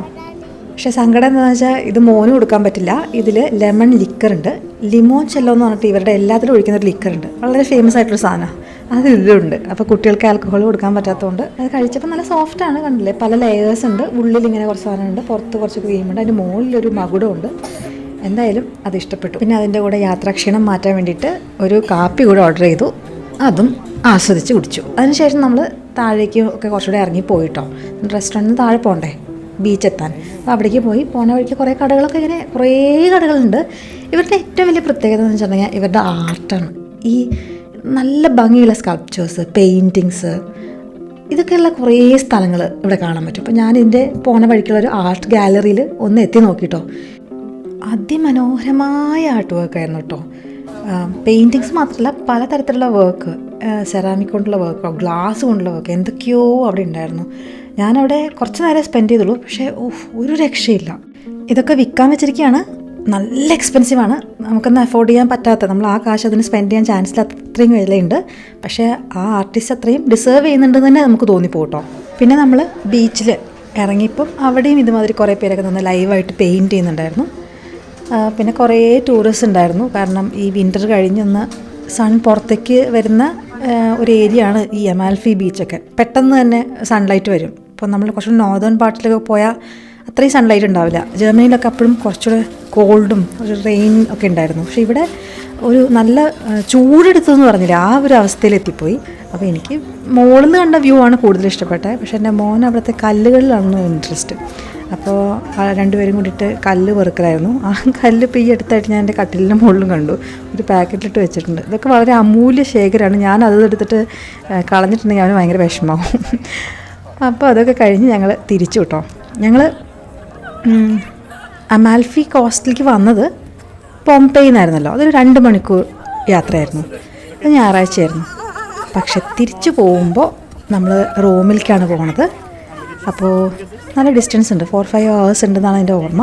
പക്ഷേ സങ്കടം എന്താണെന്ന് വെച്ചാൽ ഇത് മോന് കൊടുക്കാൻ പറ്റില്ല. ഇതിൽ ലെമൺ ലിക്കറുണ്ട്, ലിമോൺ ചെല്ലോ എന്ന് പറഞ്ഞിട്ട് ഇവരുടെ എല്ലാത്തിലും ഒഴിക്കുന്നൊരു ലിക്കറുണ്ട്, വളരെ ഫേമസ് ആയിട്ടുള്ള സാധനമാണ്. അത് ഇതിലുണ്ട്. അപ്പോൾ കുട്ടികൾക്ക് ആൽക്കഹോൾ കൊടുക്കാൻ പറ്റാത്തതുകൊണ്ട് അത് കഴിച്ചപ്പോൾ നല്ല സോഫ്റ്റാണ്, കണ്ടില്ലേ, പല ലെയേഴ്സ് ഉണ്ട്. ഉള്ളിൽ ഇങ്ങനെ കുറച്ച് സാധനമുണ്ട്, പുറത്ത് കുറച്ച് ക്രീമുണ്ട്, അതിൻ്റെ മുകളിലൊരു മകുടമുണ്ട്. എന്തായാലും അത് ഇഷ്ടപ്പെട്ടു. പിന്നെ അതിൻ്റെ കൂടെ യാത്രാക്ഷീണം മാറ്റാൻ വേണ്ടിയിട്ട് ഒരു കാപ്പി കൂടെ ഓർഡർ ചെയ്തു, അതും ആസ്വദിച്ച് കുടിച്ചു. അതിനുശേഷം നമ്മൾ താഴേക്ക് ഒക്കെ കുറച്ചുകൂടെ ഇറങ്ങി പോയിട്ടോ. റെസ്റ്റോറൻറ്റിന് താഴെ പോകണ്ടേ ബീച്ചെത്താൻ. അപ്പോൾ അവിടേക്ക് പോണ വഴിക്ക് കുറേ കടകളൊക്കെ ഇങ്ങനെ കുറേ കടകളുണ്ട്. ഇവരുടെ ഏറ്റവും വലിയ പ്രത്യേകത എന്ന് വെച്ചിട്ടുണ്ടെങ്കിൽ ഇവരുടെ ആർട്ടാണ്. ഈ നല്ല ഭംഗിയുള്ള സ്കൾപ്ചേഴ്സ്, പെയിൻറ്റിങ്സ്, ഇതൊക്കെയുള്ള കുറേ സ്ഥലങ്ങൾ ഇവിടെ കാണാൻ പറ്റും. അപ്പോൾ ഞാൻ ഇതിൻ്റെ പോണ വഴിക്കുള്ള ഒരു ആർട്ട് ഗാലറിയിൽ ഒന്ന് എത്തി നോക്കിട്ടോ. അതിമനോഹരമായ ആർട്ട് വർക്കായിരുന്നു കേട്ടോ. പെയിൻറ്റിങ്സ് മാത്രമല്ല, പലതരത്തിലുള്ള വർക്ക്, സെറാമിക് കൊണ്ടുള്ള വർക്കോ ഗ്ലാസ് കൊണ്ടുള്ള വർക്ക്, എന്തൊക്കെയോ അവിടെ ഉണ്ടായിരുന്നു. ഞാനവിടെ കുറച്ച് നേരം സ്പെൻഡ് ചെയ്തുള്ളൂ, പക്ഷേ ഒരു രക്ഷയില്ല. ഇതൊക്കെ വിൽക്കാൻ വെച്ചിരിക്കുകയാണ്. നല്ല എക്സ്പെൻസീവാണ്, നമുക്കൊന്ന് അഫോർഡ് ചെയ്യാൻ പറ്റാത്ത, നമ്മൾ ആ കാശ് അതിന് സ്പെൻഡ് ചെയ്യാൻ ചാൻസിൽ അത്രയും വിലയുണ്ട്. പക്ഷേ ആ ആർട്ടിസ്റ്റ് അത്രയും ഡിസേർവ് ചെയ്യുന്നുണ്ടെന്ന് തന്നെ നമുക്ക് തോന്നിപ്പോട്ടോ. പിന്നെ നമ്മൾ ബീച്ചിൽ ഇറങ്ങിയപ്പം അവിടെയും ഇതുമാതിരി കുറേ പേരൊക്കെ നിന്ന് ലൈവായിട്ട് പെയിൻറ്റ് ചെയ്യുന്നുണ്ടായിരുന്നു. പിന്നെ കുറേ ടൂറിസ്റ്റ് ഉണ്ടായിരുന്നു. കാരണം ഈ വിൻ്റർ കഴിഞ്ഞൊന്ന് സൺ പുറത്തേക്ക് വരുന്ന ഒരു ഏരിയ ആണ് ഈ അമാൽഫി ബീച്ചൊക്കെ. പെട്ടെന്ന് തന്നെ സൺലൈറ്റ് വരും. ഇപ്പോൾ നമ്മൾ കുറച്ച് നോർത്തേൺ പാർട്ടിലൊക്കെ പോയാൽ അത്രയും സൺലൈറ്റ് ഉണ്ടാവില്ല. ജർമ്മനിയിലൊക്കെ അപ്പോഴും കുറച്ചുകൂടെ കോൾഡും ഒരു റെയിൻ ഒക്കെ ഉണ്ടായിരുന്നു. പക്ഷേ ഇവിടെ ഒരു നല്ല ചൂടെടുത്തതെന്ന് പറഞ്ഞില്ല, ആ ഒരു അവസ്ഥയിലെത്തിപ്പോയി. അപ്പോൾ എനിക്ക് മുകളിൽ നിന്ന് കണ്ട വ്യൂ ആണ് കൂടുതൽ ഇഷ്ടപ്പെട്ടത്. പക്ഷേ എൻ്റെ മോൻ അവിടുത്തെ കല്ലുകളിലാണ് ഇൻട്രസ്റ്റ്. അപ്പോൾ 2 പേരും കൂടിയിട്ട് കല്ല് പെറുക്കലായിരുന്നു. ആ കല്ല് ഇപ്പോൾ ഈ അടുത്തായിട്ട് ഞാൻ എൻ്റെ കട്ടിലിൻ്റെ മുകളിലും കണ്ടു, ഒരു പാക്കറ്റിലിട്ട് വെച്ചിട്ടുണ്ട്. ഇതൊക്കെ വളരെ അമൂല്യ ശേഖരമാണ്. ഞാൻ അത് എടുത്തിട്ട് കളഞ്ഞിട്ടുണ്ടെങ്കിൽ അവന് ഭയങ്കര വിഷമാവും. അപ്പോൾ അതൊക്കെ കഴിഞ്ഞ് ഞങ്ങൾ തിരിച്ചു കേട്ടോ. ഞങ്ങൾ അമാൽഫി കോസ്റ്റിലേക്ക് വന്നത് പോംപെയിന്നായിരുന്നല്ലോ. അതൊരു 2 മണിക്കൂർ യാത്രയായിരുന്നു. അത് ഞായറാഴ്ചയായിരുന്നു. പക്ഷെ തിരിച്ചു പോകുമ്പോൾ നമ്മൾ റോമിലേക്കാണ് പോകുന്നത്. അപ്പോൾ നല്ല ഡിസ്റ്റൻസ് ഉണ്ട്, 4-5 hours ഉണ്ടെന്നാണ് എൻ്റെ ഓർമ്മ.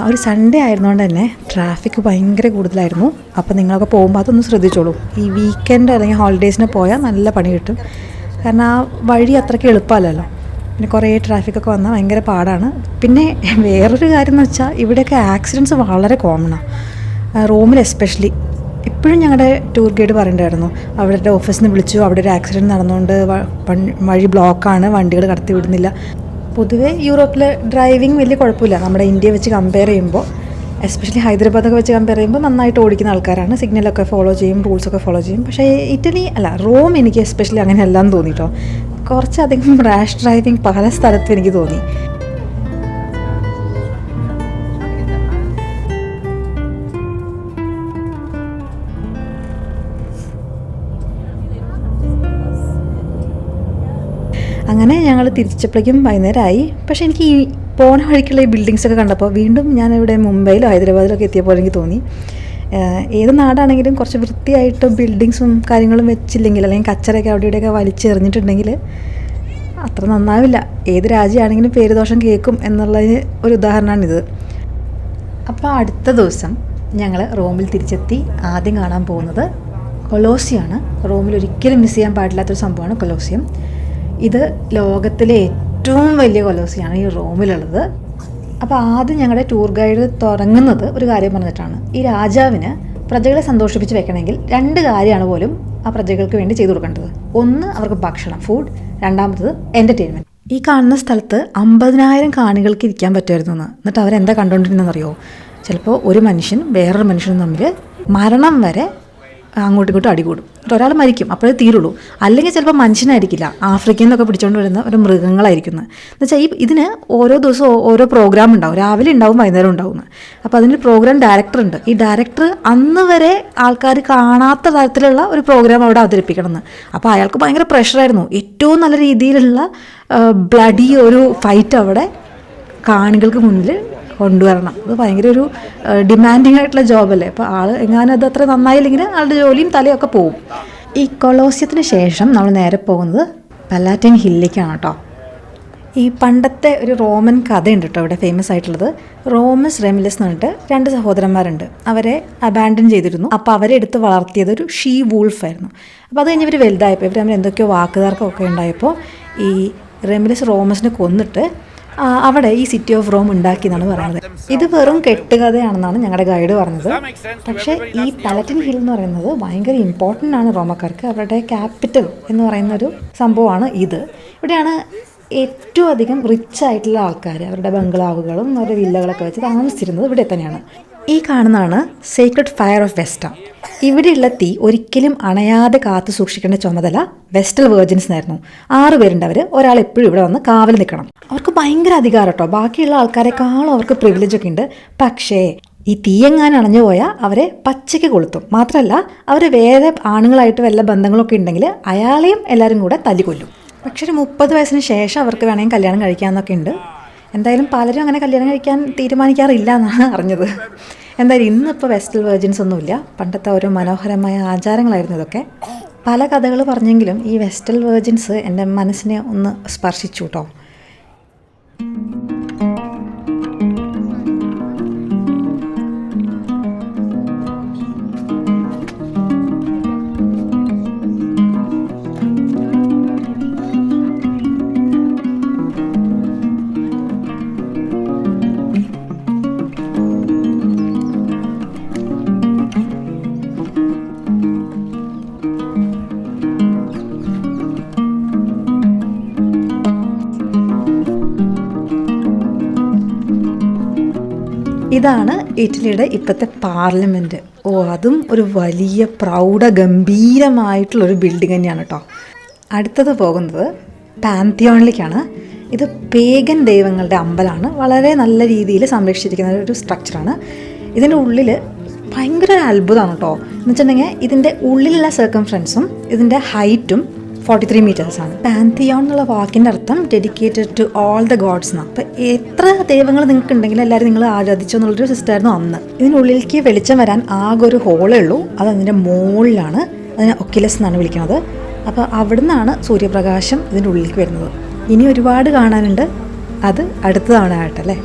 ഒരു സൺഡേ ആയിരുന്നുകൊണ്ട് തന്നെ ട്രാഫിക് ഭയങ്കര കൂടുതലായിരുന്നു. അപ്പോൾ നിങ്ങളൊക്കെ പോകുമ്പോൾ അതൊന്ന് ശ്രദ്ധിച്ചോളൂ. ഈ വീക്കെൻഡ് അല്ലെങ്കിൽ ഹോളിഡേയ്സിന് പോയാൽ നല്ല പണി കിട്ടും. കാരണം ആ വഴി അത്രയ്ക്ക് എളുപ്പമല്ലല്ലോ. പിന്നെ കുറേ ട്രാഫിക്കൊക്കെ വന്നാൽ ഭയങ്കര പാടാണ്. പിന്നെ വേറൊരു കാര്യം എന്ന് വെച്ചാൽ ഇവിടെയൊക്കെ ആക്സിഡൻറ്റ്സ് വളരെ കോമണാണ്, റോമിൽ എസ്പെഷ്യലി. ഇപ്പോഴും ഞങ്ങളുടെ ടൂർ ഗൈഡ് പറയണ്ടായിരുന്നു, അവരുടെ ഓഫീസിൽ നിന്ന് വിളിച്ചു, അവിടെ ഒരു ആക്സിഡൻറ്റ് നടന്നുകൊണ്ട് വഴി ബ്ലോക്കാണ്, വണ്ടികൾ കടത്തി വിടുന്നില്ല. പൊതുവേ യൂറോപ്പിൽ ഡ്രൈവിംഗ് വലിയ കുഴപ്പമില്ല, നമ്മുടെ ഇന്ത്യയെ വെച്ച് കമ്പയർ ചെയ്യുമ്പോൾ. എസ്പെഷ്യലി ഹൈദരാബാദൊക്കെ വെച്ച് കമ്പയർ ചെയ്യുമ്പോൾ നന്നായിട്ട് ഓടിക്കുന്ന ആൾക്കാരാണ്, സിഗ്നലൊക്കെ ഫോളോ ചെയ്യും, റൂൾസൊക്കെ ഫോളോ ചെയ്യും. പക്ഷേ ഇറ്റലി റോം എനിക്ക് എസ്പെഷ്യലി അങ്ങനെ എല്ലാം തോന്നിട്ടോ. കുറച്ചധികം റാഷ് ഡ്രൈവിംഗ് പല സ്ഥലത്തും എനിക്ക് തോന്നി. അങ്ങനെ ഞങ്ങൾ തിരിച്ചപ്പോഴേക്കും വൈകുന്നേരമായി. പക്ഷേ എനിക്ക് ഈ പോണ വഴിക്കുള്ള ഈ ബിൽഡിങ്സൊക്കെ കണ്ടപ്പോൾ വീണ്ടും ഞാനിവിടെ മുംബൈയിലോ ഹൈദരാബാദിലൊക്കെ എത്തിയപ്പോൾ എനിക്ക് തോന്നി, ഏത് നാടാണെങ്കിലും കുറച്ച് വൃത്തിയായിട്ട് ബിൽഡിങ്സും കാര്യങ്ങളും വെച്ചില്ലെങ്കിൽ, അല്ലെങ്കിൽ കച്ചറയൊക്കെ അവിടെ ഇവിടെയൊക്കെ വലിച്ചെറിഞ്ഞിട്ടുണ്ടെങ്കിൽ അത്ര നന്നാവില്ല. ഏത് രാജ്യമാണെങ്കിലും പേരുദോഷം കേൾക്കും എന്നുള്ളതിന് ഒരു ഉദാഹരണമാണിത്. അപ്പോൾ അടുത്ത ദിവസം ഞങ്ങൾ റോമിൽ തിരിച്ചെത്തി. ആദ്യം കാണാൻ പോകുന്നത് കൊളോസിയാണ്. റോമിൽ ഒരിക്കലും മിസ് ചെയ്യാൻ പാടില്ലാത്തൊരു സംഭവമാണ് കൊളോസിയം. ഇത് ലോകത്തിലെ ഏറ്റവും വലിയ കൊളോസിയാണ് ഈ റോമിലുള്ളത്. അപ്പോൾ ആദ്യം ഞങ്ങളുടെ ടൂർ ഗൈഡ് തുടങ്ങുന്നത് ഒരു കാര്യം പറഞ്ഞിട്ടാണ്. ഈ രാജാവിന് പ്രജകളെ സന്തോഷിപ്പിച്ച് വെക്കണമെങ്കിൽ 2 കാര്യമാണ് പോലും ആ പ്രജകൾക്ക് വേണ്ടി ചെയ്തു കൊടുക്കേണ്ടത്. ഒന്ന് അവർക്ക് ഭക്ഷണം, ഫുഡ്. രണ്ടാമത്തത് എൻ്റർടൈൻമെൻറ്റ്. ഈ കാണുന്ന സ്ഥലത്ത് 50,000 കാണികൾക്ക് ഇരിക്കാൻ പറ്റുമായിരുന്നു. എന്നിട്ട് അവരെന്താ കണ്ടുകൊണ്ടിരുന്നതെന്നറിയോ? ചിലപ്പോൾ ഒരു മനുഷ്യൻ വേറൊരു മനുഷ്യനും തമ്മിൽ മരണം വരെ അങ്ങോട്ടും ഇങ്ങോട്ടും അടികൂടും. എന്നിട്ട് ഒരാൾ മരിക്കും, അപ്പോഴേ തീരുള്ളൂ. അല്ലെങ്കിൽ ചിലപ്പോൾ മനുഷ്യനായിരിക്കില്ല, ആഫ്രിക്കയിൽ നിന്നൊക്കെ പിടിച്ചുകൊണ്ട് വരുന്ന ഒരു മൃഗങ്ങളായിരിക്കുന്നത്. എന്നുവെച്ചാൽ ഇതിന് ഓരോ ദിവസവും ഓരോ പ്രോഗ്രാം ഉണ്ടാവും. രാവിലെ ഉണ്ടാവും, വൈകുന്നേരം ഉണ്ടാവും. അപ്പോൾ അതിന് പ്രോഗ്രാം ഡയറക്ടർ ഉണ്ട്. ഈ ഡയറക്ടർ അന്ന് വരെ ആൾക്കാർ കാണാത്ത തരത്തിലുള്ള ഒരു പ്രോഗ്രാം അവിടെ അവതരിപ്പിക്കണമെന്ന്. അപ്പോൾ അയാൾക്ക് ഭയങ്കര പ്രഷറായിരുന്നു. ഏറ്റവും നല്ല രീതിയിലുള്ള ബ്ലഡി ഒരു ഫൈറ്റ് അവിടെ കാണികൾക്ക് മുന്നിൽ കൊണ്ടുവരണം. അത് ഭയങ്കര ഒരു ഡിമാൻഡിങ് ആയിട്ടുള്ള ജോബല്ലേ. അപ്പോൾ ആൾ എങ്ങാനും അത് അത്ര നന്നായില്ലെങ്കിൽ ആളുടെ ജോലിയും തലയൊക്കെ പോവും. ഈ കൊളോസിയത്തിന് ശേഷം നമ്മൾ നേരെ പോകുന്നത് പലാറ്റൈൻ ഹില്ലിലേക്കാണ് കേട്ടോ. ഈ പണ്ടത്തെ ഒരു റോമൻ കഥയുണ്ട് കേട്ടോ ഇവിടെ ഫേമസ് ആയിട്ടുള്ളത്. റോമസ് റെമിലസ് എന്ന് പറഞ്ഞിട്ട് 2 സഹോദരന്മാരുണ്ട്. അവരെ അബാൻഡൻ ചെയ്തിരുന്നു. അപ്പോൾ അവരെ എടുത്ത് വളർത്തിയത് ഒരു ഷീ വൂൾഫ് ആയിരുന്നു. അപ്പോൾ അത് കഴിഞ്ഞ് ഇവർ വലുതായപ്പോൾ ഇവർ തമ്മിൽ എന്തൊക്കെയോ വാക്കുതർക്കമൊക്കെ ഉണ്ടായപ്പോൾ ഈ റെമിലസ് റോമസിനെ കൊന്നിട്ട് അവിടെ ഈ സിറ്റി ഓഫ് റോം ഉണ്ടാക്കി എന്നാണ് പറയുന്നത്. ഇത് വെറും കെട്ടുകഥയാണെന്നാണ് ഞങ്ങളുടെ ഗൈഡ് പറഞ്ഞത്. പക്ഷേ ഈ പലറ്റൈൻ ഹിൽ എന്ന് പറയുന്നത് ഭയങ്കര ഇമ്പോർട്ടൻ്റ് ആണ് റോമക്കാർക്ക്. അവരുടെ ക്യാപിറ്റൽ എന്ന് പറയുന്നൊരു സംഭവമാണ് ഇത്. ഇവിടെയാണ് ഏറ്റവും അധികം റിച്ച് ആയിട്ടുള്ള ആൾക്കാർ അവരുടെ ബംഗ്ലാവുകളും അവരുടെ വില്ലകളൊക്കെ വെച്ച് താമസിച്ചിരുന്നത് ഇവിടെ തന്നെയാണ്. ഈ കാണുന്നതാണ് സേക്രഡ് ഫയർ ഓഫ് വെസ്റ്റ. ഇവിടെയുള്ള തീ ഒരിക്കലും അണയാതെ കാത്തു സൂക്ഷിക്കേണ്ട ചുമതല വെസ്റ്റൽ വേർജിൻസ് ആയിരുന്നു. 6 പേരുണ്ട് അവർ. ഒരാൾ എപ്പോഴും ഇവിടെ വന്ന് കാവൽ നിൽക്കണം. അവർക്ക് ഭയങ്കര അധികാരം കേട്ടോ. ബാക്കിയുള്ള ആൾക്കാരെക്കാളും അവർക്ക് പ്രിവിലേജ് ഒക്കെ ഉണ്ട്. പക്ഷേ ഈ തീയെങ്ങാനും അണഞ്ഞു പോയാൽ അവരെ പച്ചയ്ക്ക് കൊളുത്തും. മാത്രമല്ല അവർ വേറെ ആണുങ്ങളായിട്ട് വല്ല ബന്ധങ്ങളൊക്കെ ഉണ്ടെങ്കിൽ അയാളെയും എല്ലാവരും കൂടെ തല്ലിക്കൊല്ലും. പക്ഷേ ഒരു 30 വയസ്സിന് ശേഷം അവർക്ക് വേണമെങ്കിൽ കല്യാണം കഴിക്കാമെന്നൊക്കെ ഉണ്ട്. എന്തായാലും പലരും അങ്ങനെ കല്യാണം കഴിക്കാൻ തീരുമാനിക്കാറില്ല എന്നാണ് അറിഞ്ഞത്. എന്തായാലും ഇന്നിപ്പോൾ വെസ്റ്റൽ വേർജിൻസ് ഒന്നുമില്ല. പണ്ടത്തെ ഓരോ മനോഹരമായ ആചാരങ്ങളായിരുന്നു ഇതൊക്കെ. പല കഥകൾ പറഞ്ഞെങ്കിലും ഈ വെസ്റ്റൽ വേർജിൻസ് എൻ്റെ മനസ്സിനെ ഒന്ന് സ്പർശിച്ചു കേട്ടോ. ഇതാണ് ഇറ്റലിയുടെ ഇപ്പോഴത്തെ പാർലമെൻറ്റ്. അതും ഒരു വലിയ പ്രൗഢഗംഭീരമായിട്ടുള്ളൊരു ബിൽഡിംഗ് തന്നെയാണ് കേട്ടോ. അടുത്തത് പോകുന്നത് പാന്തിയോണിലേക്കാണ്. ഇത് പേഗൻ ദൈവങ്ങളുടെ അമ്പലമാണ്. വളരെ നല്ല രീതിയിൽ സംരക്ഷിച്ചിരിക്കുന്ന ഒരു സ്ട്രക്ചറാണ്. ഇതിൻ്റെ ഉള്ളിൽ ഭയങ്കര അത്ഭുതമാണ് കേട്ടോ. എന്ന് വെച്ചിട്ടുണ്ടെങ്കിൽ ഇതിൻ്റെ ഉള്ളിലുള്ള സർക്കംഫറൻസും ഇതിൻ്റെ ഹൈറ്റും 43 മീറ്റേഴ്സാണ്. പാന്തിയോൺ എന്നുള്ള വാക്കിൻ്റെ അർത്ഥം dedicated to all the gods എന്നാണ്. അപ്പോൾ എത്ര ദൈവങ്ങൾ നിങ്ങൾക്ക് ഉണ്ടെങ്കിൽ എല്ലാവരും നിങ്ങൾ ആരാധിച്ചോ എന്നുള്ളൊരു സിസ്റ്റമായിരുന്നു അന്ന്. ഇതിനുള്ളിലേക്ക് വെളിച്ചം വരാൻ ആകെ ഒരു ഹോളേ ഉള്ളൂ. അത് അതിൻ്റെ മുകളിലാണ്. അതിനെ ഒക്കിലസ് എന്നാണ് വിളിക്കുന്നത്. അപ്പോൾ അവിടെ നിന്നാണ് സൂര്യപ്രകാശം ഇതിൻ്റെ ഉള്ളിലേക്ക് വരുന്നത്. ഇനി ഒരുപാട് കാണാനുണ്ട്. അത് അടുത്ത തവണ ആയിട്ടല്ലേ.